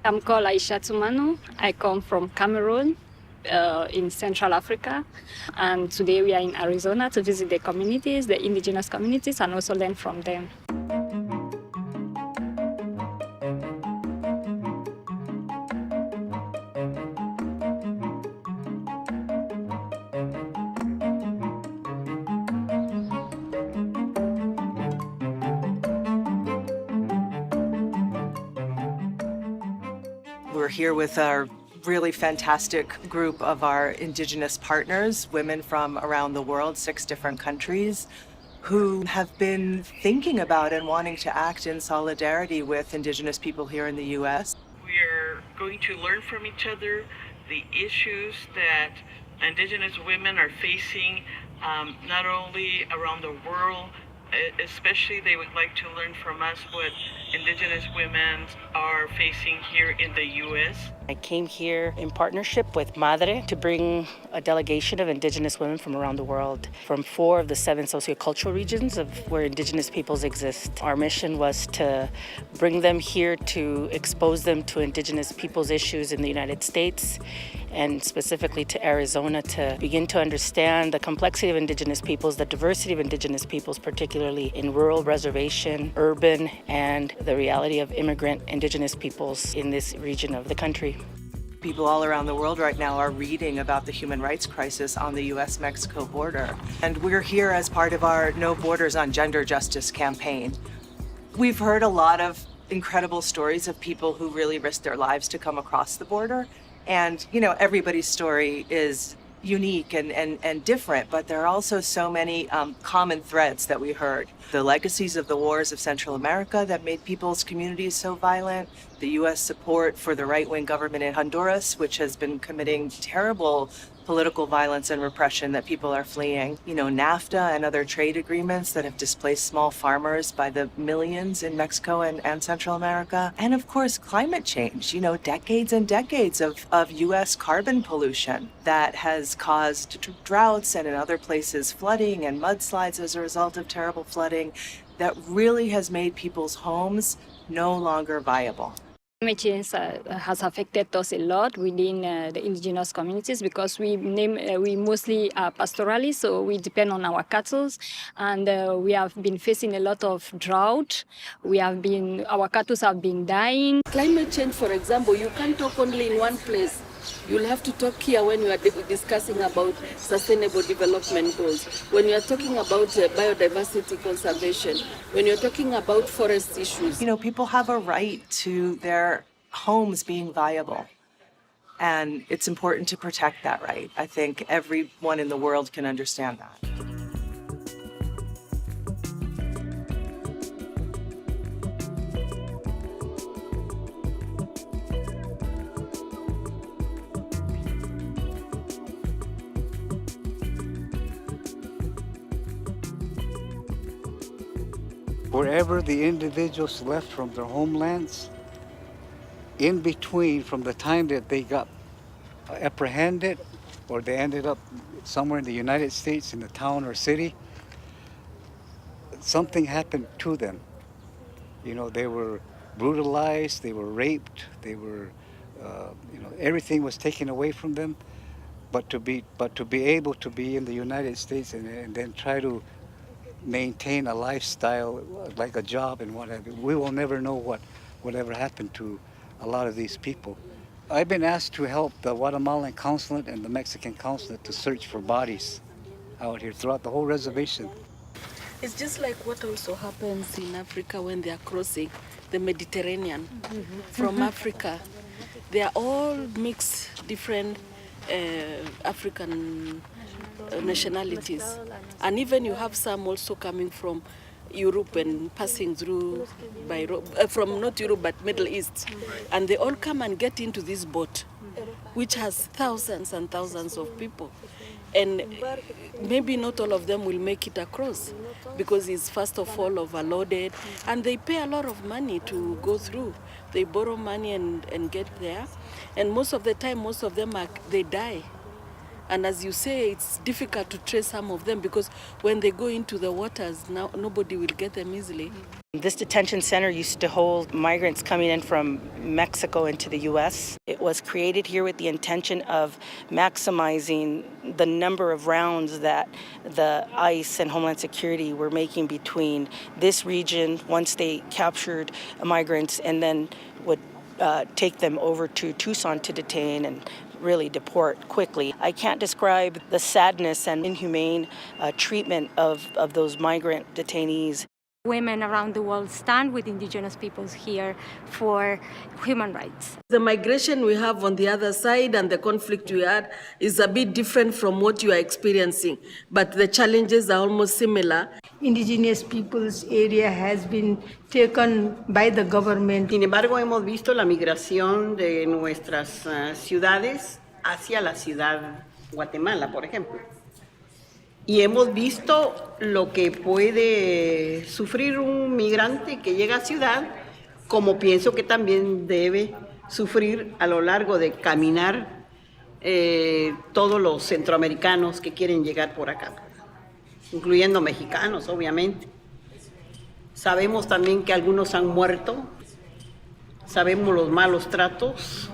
I'm called Aisha Tumanu. I come from Cameroon in Central Africa. And today we are in Arizona to visit the communities, the indigenous communities, and also learn from them. We're here with a really fantastic group of our Indigenous partners, women from around the world, 6 different countries, who have been thinking about and wanting to act in solidarity with Indigenous people here in the U.S. We're going to learn from each other the issues that Indigenous women are facing, not only around the world, especially they would like to learn from us what Indigenous women are facing here in the U.S. I came here in partnership with Madre to bring a delegation of Indigenous women from around the world, from 4 of the 7 sociocultural regions of where Indigenous peoples exist. Our mission was to bring them here to expose them to Indigenous peoples issues in the United States, and specifically to Arizona, to begin to understand the complexity of Indigenous peoples, the diversity of Indigenous peoples, particularly in rural, reservation, urban, and the reality of immigrant Indigenous peoples in this region of the country. People all around the world right now are reading about the human rights crisis on the U.S.-Mexico border. And we're here as part of our No Borders on Gender Justice campaign. We've heard a lot of incredible stories of people who really risked their lives to come across the border. And, you know, everybody's story is unique and different, but there are also so many common threads that we heard. The legacies of the wars of Central America that made people's communities so violent, the U.S. support for the right-wing government in Honduras, which has been committing terrible political violence and repression that people are fleeing. You know, NAFTA and other trade agreements that have displaced small farmers by the millions in Mexico and Central America. And of course, climate change, you know, decades and decades of U.S. carbon pollution that has caused droughts and in other places flooding and mudslides as a result of terrible flooding that really has made people's homes no longer viable. Climate change has affected us a lot within the indigenous communities because we mostly are pastoralists, so we depend on our cattle, and we have been facing a lot of drought. Our cattle have been dying. Climate change, for example, you can't talk only in one place. You'll have to talk here when you are discussing about sustainable development goals, when you are talking about biodiversity conservation, when you're talking about forest issues. You know, people have a right to their homes being viable, and it's important to protect that right. I think everyone in the world can understand that. Wherever the individuals left from their homelands, in between from the time that they got apprehended or they ended up somewhere in the United States in a town or city, something happened to them. You know, they were brutalized, they were raped, they were, everything was taken away from them. But to be able to be in the United States and then try to maintain a lifestyle like a job and whatever, we will never know whatever happened to a lot of these people. I've been asked to help the Guatemalan consulate and the Mexican consulate to search for bodies out here throughout the whole reservation. It's just like what also happens in Africa when they are crossing the Mediterranean from Africa. They are all mixed, different African nationalities, and even you have some also coming from Europe and passing through by from not Europe but Middle East, and they all come and get into this boat which has thousands and thousands of people, and maybe not all of them will make it across because it's first of all overloaded, and they pay a lot of money to go through. They borrow money and get there, and most of the time most of them they die. And as you say, it's difficult to trace some of them because when they go into the waters, now nobody will get them easily. This detention center used to hold migrants coming in from Mexico into the U.S. It was created here with the intention of maximizing the number of rounds that the ICE and Homeland Security were making between this region once they captured migrants and then would take them over to Tucson to detain and really deport quickly. I can't describe the sadness and inhumane treatment of those migrant detainees. Women around the world stand with Indigenous peoples here for human rights. The migration we have on the other side and the conflict we had is a bit different from what you are experiencing, but the challenges are almost similar. Indigenous Peoples area has been taken by the government. Sin embargo, hemos visto la migración de nuestras ciudades hacia la ciudad Guatemala, por ejemplo. Y hemos visto lo que puede sufrir un migrante que llega a ciudad, como pienso que también debe sufrir a lo largo de caminar todos los centroamericanos que quieren llegar por acá, incluyendo mexicanos, obviamente. Sabemos también que algunos han muerto, sabemos los malos tratos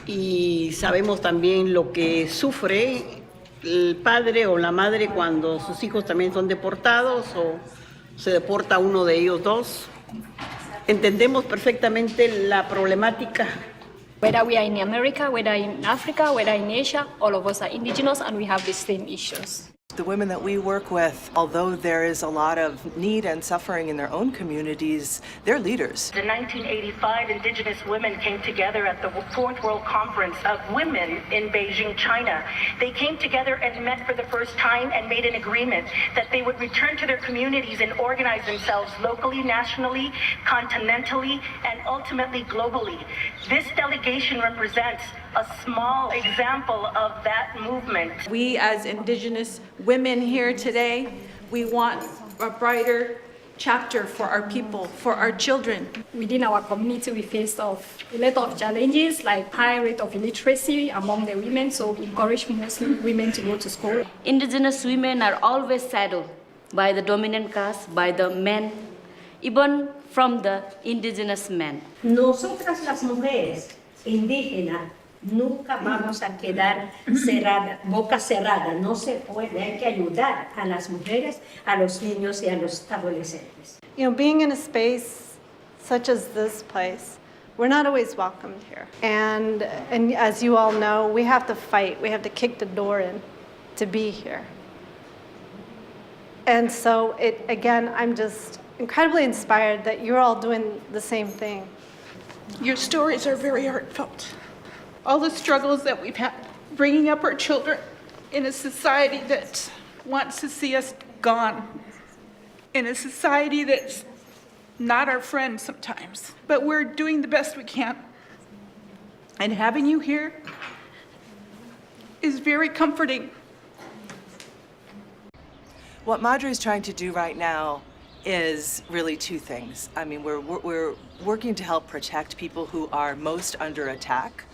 y sabemos también lo que sufre el padre o la madre cuando sus hijos también son deportados o se deporta uno de ellos dos. Entendemos perfectamente la problemática. Whether we are in America, whether in Africa, whether in Asia, all of us are indigenous and we have the same issues. The women that we work with, although there is a lot of need and suffering in their own communities, they're leaders. In 1985, Indigenous women came together at the Fourth World Conference of Women in Beijing, China. They came together and met for the first time and made an agreement that they would return to their communities and organize themselves locally, nationally, continentally, and ultimately globally. This delegation represents a small example of that movement. We as Indigenous women here today, we want a brighter chapter for our people, for our children. Within our community, we face a lot of challenges like high rate of illiteracy among the women, so we encourage mostly women to go to school. Indigenous women are always shadowed by the dominant caste, by the men, even from the indigenous men. Nosotras las mujeres indígenas nunca vamos a quedar cerradas, boca cerrada, no se puede, hay que ayudar a las mujeres, a los niños y a los adolescentes. You know, being in a space such as this place, we're not always welcomed here. And as you all know, we have to fight, we have to kick the door in to be here. And so again, I'm just incredibly inspired that you're all doing the same thing. Your stories are very heartfelt. All the struggles that we've had bringing up our children in a society that wants to see us gone, in a society that's not our friend sometimes, but we're doing the best we can. And having you here is very comforting. What Madre is trying to do right now is really two things. I mean, we're working to help protect people who are most under attack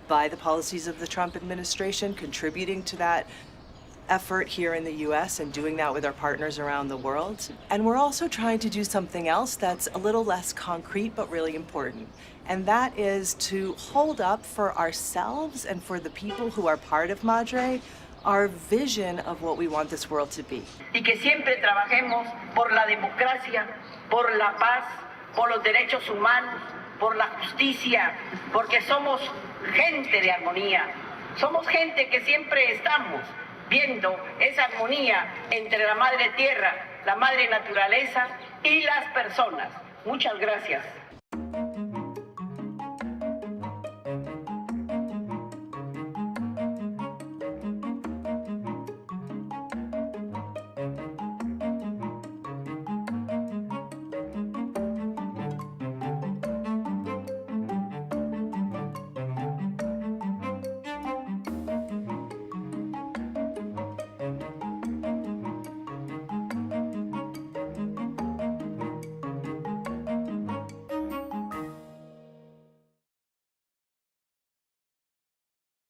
by the policies of the Trump administration, contributing to that effort here in the US and doing that with our partners around the world. And we're also trying to do something else that's a little less concrete but really important. And that is to hold up for ourselves and for the people who are part of Madre our vision of what we want this world to be. Y que siempre trabajemos por la democracia, por la paz, por los derechos humanos, por la justicia, porque somos gente de armonía. Somos gente que siempre estamos viendo esa armonía entre la madre tierra, la madre naturaleza y las personas. Muchas gracias.